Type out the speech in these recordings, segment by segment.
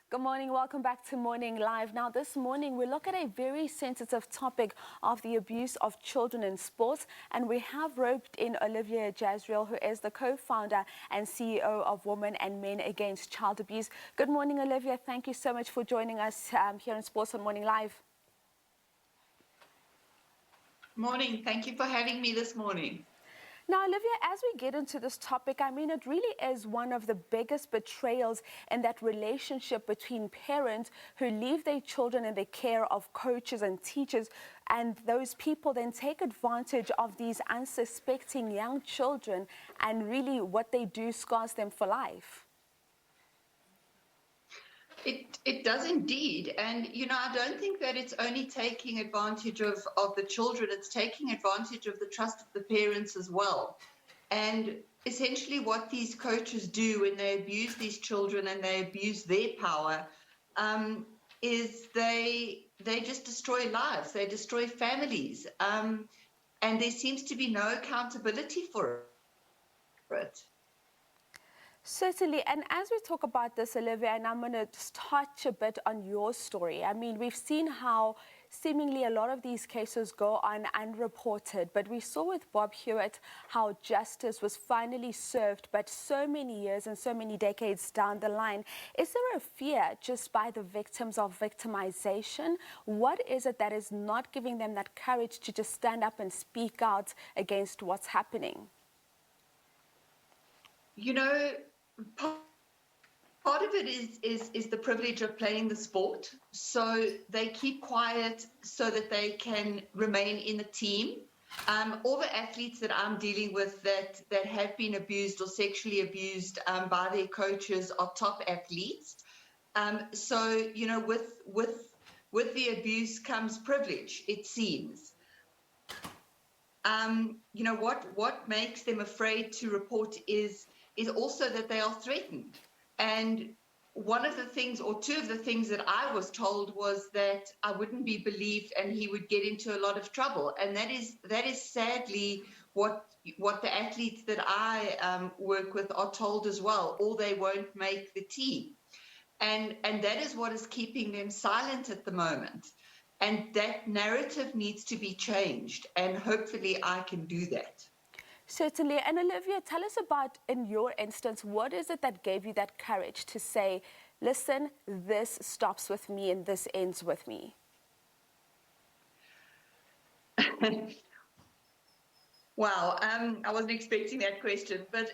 Good morning. Welcome back to Morning Live. Now, this morning, we look at a very sensitive topic of the abuse of children in sports. And we have roped in Olivia Jasriel, who is the co-founder and CEO of Women and Men Against Child Abuse. Good morning, Olivia. Thank you so much for joining us here in Sports on Morning Live. Morning. Thank you for having me this morning. Now, Olivia, as we get into this topic, I mean, it really is one of the biggest betrayals in that relationship between parents who leave their children in the care of coaches and teachers, and those people then take advantage of these unsuspecting young children, and really what they do scars them for life. It does indeed. And, I don't think that it's only taking advantage of the children, it's taking advantage of the trust of the parents as well. And essentially what these coaches do when they abuse these children and they abuse their power is they just destroy lives, they destroy families. And there seems to be no accountability for it. Certainly, and as we talk about this, Olivia, and I'm going to just touch a bit on your story. I mean, we've seen how seemingly a lot of these cases go on unreported, but we saw with Bob Hewitt how justice was finally served, but so many years and so many decades down the line. Is there a fear just by the victims of victimization? What is it that is not giving them that courage to just stand up and speak out against what's happening? Part of it is the privilege of playing the sport. So they keep quiet so that they can remain in the team. All the athletes that I'm dealing with that have been abused or sexually abused by their coaches are top athletes. So, with the abuse comes privilege, it seems. What makes them afraid to report is also that they are threatened. And one of the things, or two of the things that I was told was that I wouldn't be believed and he would get into a lot of trouble. And that is sadly what the athletes that I work with are told as well, or they won't make the team. And that is what is keeping them silent at the moment. And that narrative needs to be changed. And hopefully I can do that. Certainly. And Olivia, tell us about, in your instance, what is it that gave you that courage to say, listen, this stops with me and this ends with me? Wow, I wasn't expecting that question. But,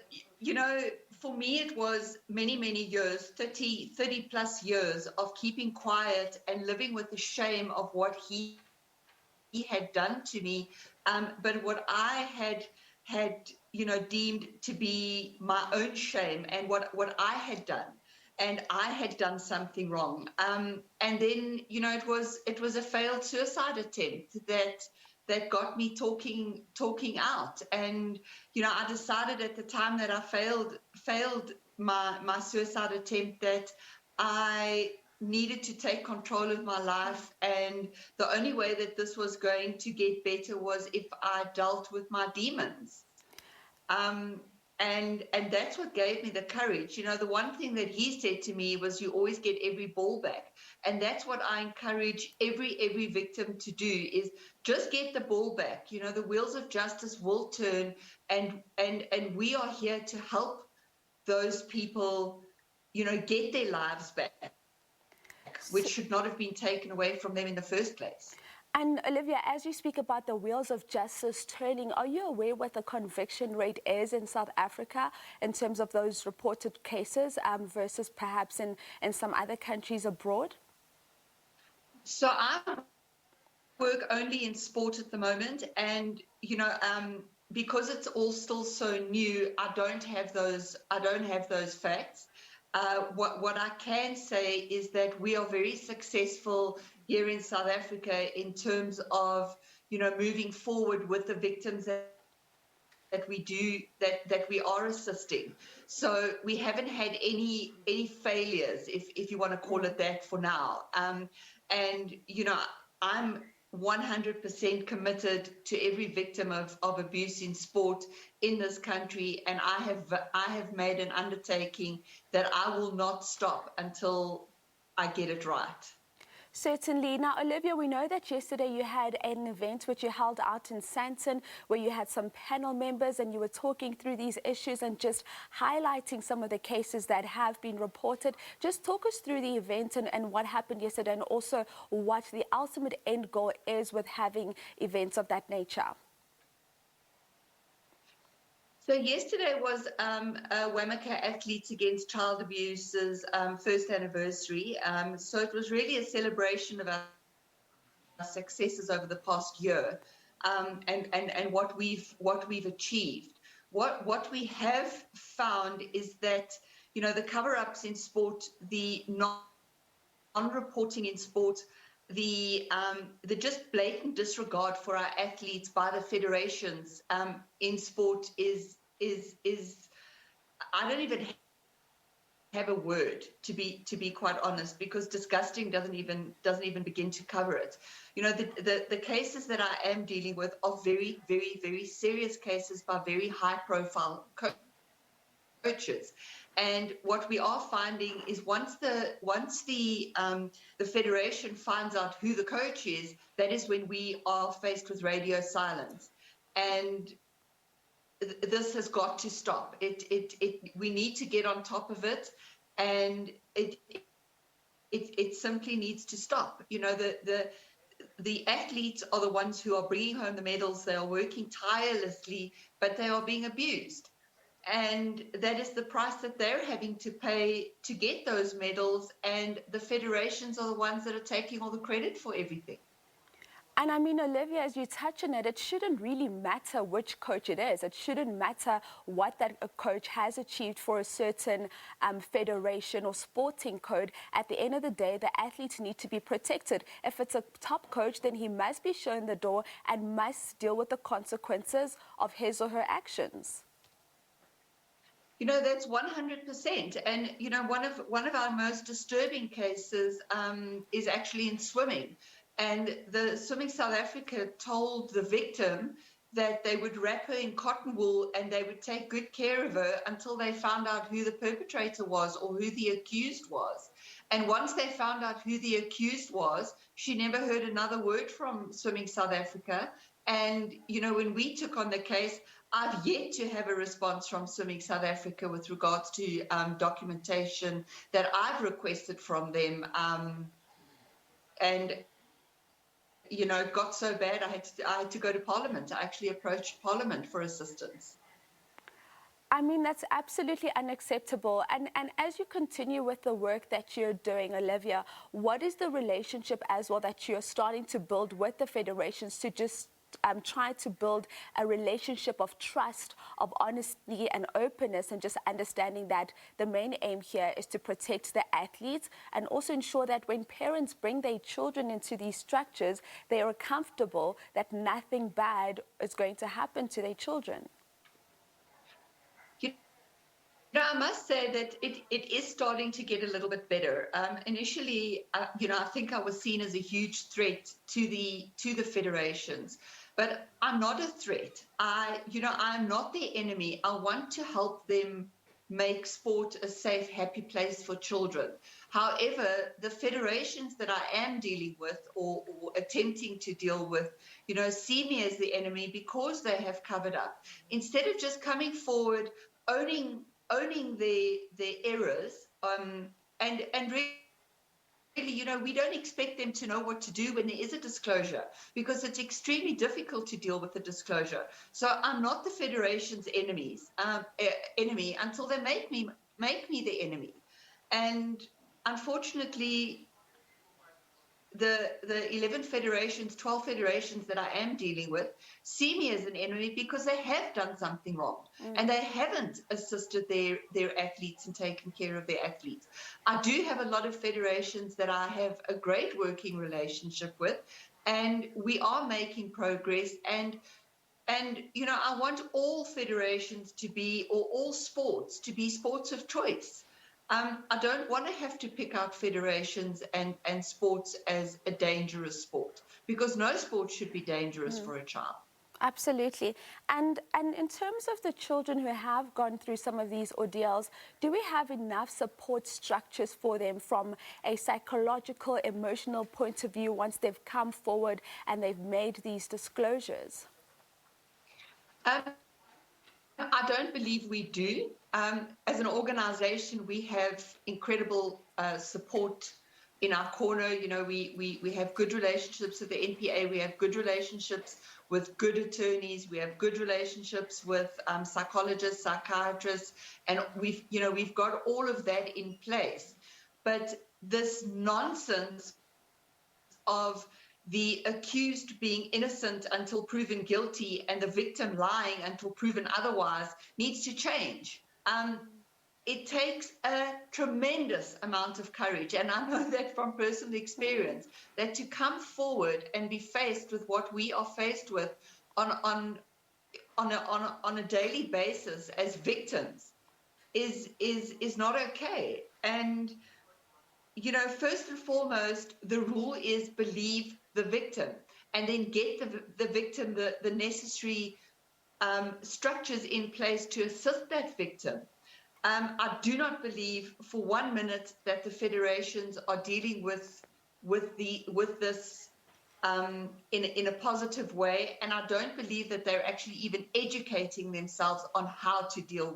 for me, it was many, many years, 30 plus years of keeping quiet and living with the shame of what he had done to me. But what I had deemed to be my own shame and what I had done, and I had done something wrong. And then, it was a failed suicide attempt that got me talking out. And, I decided at the time that I failed my suicide attempt that I needed to take control of my life, and the only way that this was going to get better was if I dealt with my demons. And that's what gave me the courage. The one thing that he said to me was, you always get every ball back. And that's what I encourage every victim to do, is just get the ball back. The wheels of justice will turn, and we are here to help those people, get their lives back, which should not have been taken away from them in the first place. And Olivia, as you speak about the wheels of justice turning, are you aware what the conviction rate is in South Africa in terms of those reported cases versus perhaps in some other countries abroad? So I work only in sport at the moment, and because it's all still so new, I don't have those facts. What I can say is that we are very successful here in South Africa in terms of, moving forward with the victims that we are assisting. So we haven't had any failures, if you want to call it that, for now. And I'm 100% committed to every victim of abuse in sport in this country, and I have made an undertaking that I will not stop until I get it right. Certainly. Now, Olivia, we know that yesterday you had an event which you held out in Sandton where you had some panel members and you were talking through these issues and just highlighting some of the cases that have been reported. Just talk us through the event and what happened yesterday, and also what the ultimate end goal is with having events of that nature. So yesterday was Wamaka Athletes Against Child Abuse's first anniversary. So it was really a celebration of our successes over the past year, and what we've achieved. What we have found is that, you know, the cover-ups in sport, the non-reporting in sport, the just blatant disregard for our athletes by the federations in sport is I don't even have a word, to be quite honest, because disgusting doesn't even begin to cover it. You know, the cases that I am dealing with are very, very, very serious cases by very high profile coaches. And what we are finding is once the federation finds out who the coach is, that is when we are faced with radio silence. And this has got to stop. We need to get on top of it, and it simply needs to stop. You know, the athletes are the ones who are bringing home the medals. They are working tirelessly, but they are being abused. And that is the price that they're having to pay to get those medals. And the federations are the ones that are taking all the credit for everything. And I mean, Olivia, as you touch on it, it shouldn't really matter which coach it is. It shouldn't matter what that coach has achieved for a certain federation or sporting code. At the end of the day, the athletes need to be protected. If it's a top coach, then he must be shown the door and must deal with the consequences of his or her actions. You know, that's 100%. And, you know, one of our most disturbing cases is actually in swimming. And the Swimming South Africa told the victim that they would wrap her in cotton wool and they would take good care of her until they found out who the perpetrator was or who the accused was. And once they found out who the accused was, she never heard another word from Swimming South Africa. And, you know, when we took on the case, I've yet to have a response from Swimming South Africa with regards to documentation that I've requested from them. And you know, it got so bad I had to go to Parliament. I actually approached Parliament for assistance. I mean, that's absolutely unacceptable. And as you continue with the work that you're doing, Olivia, what is the relationship as well that you're starting to build with the federations to just try to build a relationship of trust, of honesty and openness, and just understanding that the main aim here is to protect the athletes and also ensure that when parents bring their children into these structures, they are comfortable that nothing bad is going to happen to their children? You know, I must say that it is starting to get a little bit better. Initially, you know, I think I was seen as a huge threat to the federations. But I'm not a threat. I'm not their enemy. I want to help them make sport a safe, happy place for children. However, the federations that I am dealing with or attempting to deal with, you know, see me as the enemy because they have covered up. Instead of just coming forward, owning their errors, and really, you know, we don't expect them to know what to do when there is a disclosure because it's extremely difficult to deal with the disclosure. So I'm not the federation's enemy until they make me the enemy. And unfortunately, the 11 federations, 12 federations that I am dealing with see me as an enemy because they have done something wrong and they haven't assisted their athletes and taken care of their athletes. I do have a lot of federations that I have a great working relationship with, and we are making progress. And you know, I want all federations to be, or all sports to be, sports of choice. I don't want to have to pick out federations and sports as a dangerous sport, because no sport should be dangerous for a child. Absolutely. And in terms of the children who have gone through some of these ordeals, do we have enough support structures for them from a psychological, emotional point of view once they've come forward and they've made these disclosures? Um, I don't believe we do. As an organization, we have incredible support in our corner. You know, we have good relationships with the NPA. We have good relationships with good attorneys. We have good relationships with psychologists, psychiatrists, and we've got all of that in place. But this nonsense of the accused being innocent until proven guilty and the victim lying until proven otherwise needs to change. It takes a tremendous amount of courage, and I know that from personal experience, that to come forward and be faced with what we are faced with on a daily basis as victims is not okay. And you know, first and foremost, the rule is believe the victim and then get the victim the necessary structures in place to assist that victim. I do not believe for 1 minute that the federations are dealing with this in a positive way, and I don't believe that they're actually even educating themselves on how to deal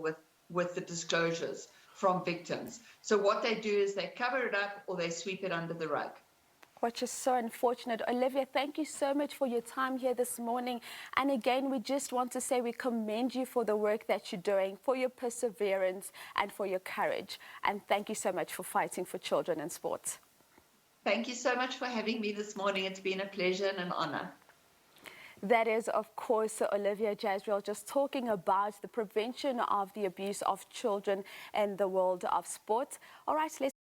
with the disclosures from victims. So what they do is they cover it up or they sweep it under the rug. Which is so unfortunate. Olivia, thank you so much for your time here this morning. And again, we just want to say we commend you for the work that you're doing, for your perseverance and for your courage. And thank you so much for fighting for children in sports. Thank you so much for having me this morning. It's been a pleasure and an honor. That is, of course, Olivia Jasriel just talking about the prevention of the abuse of children in the world of sport. All right, let's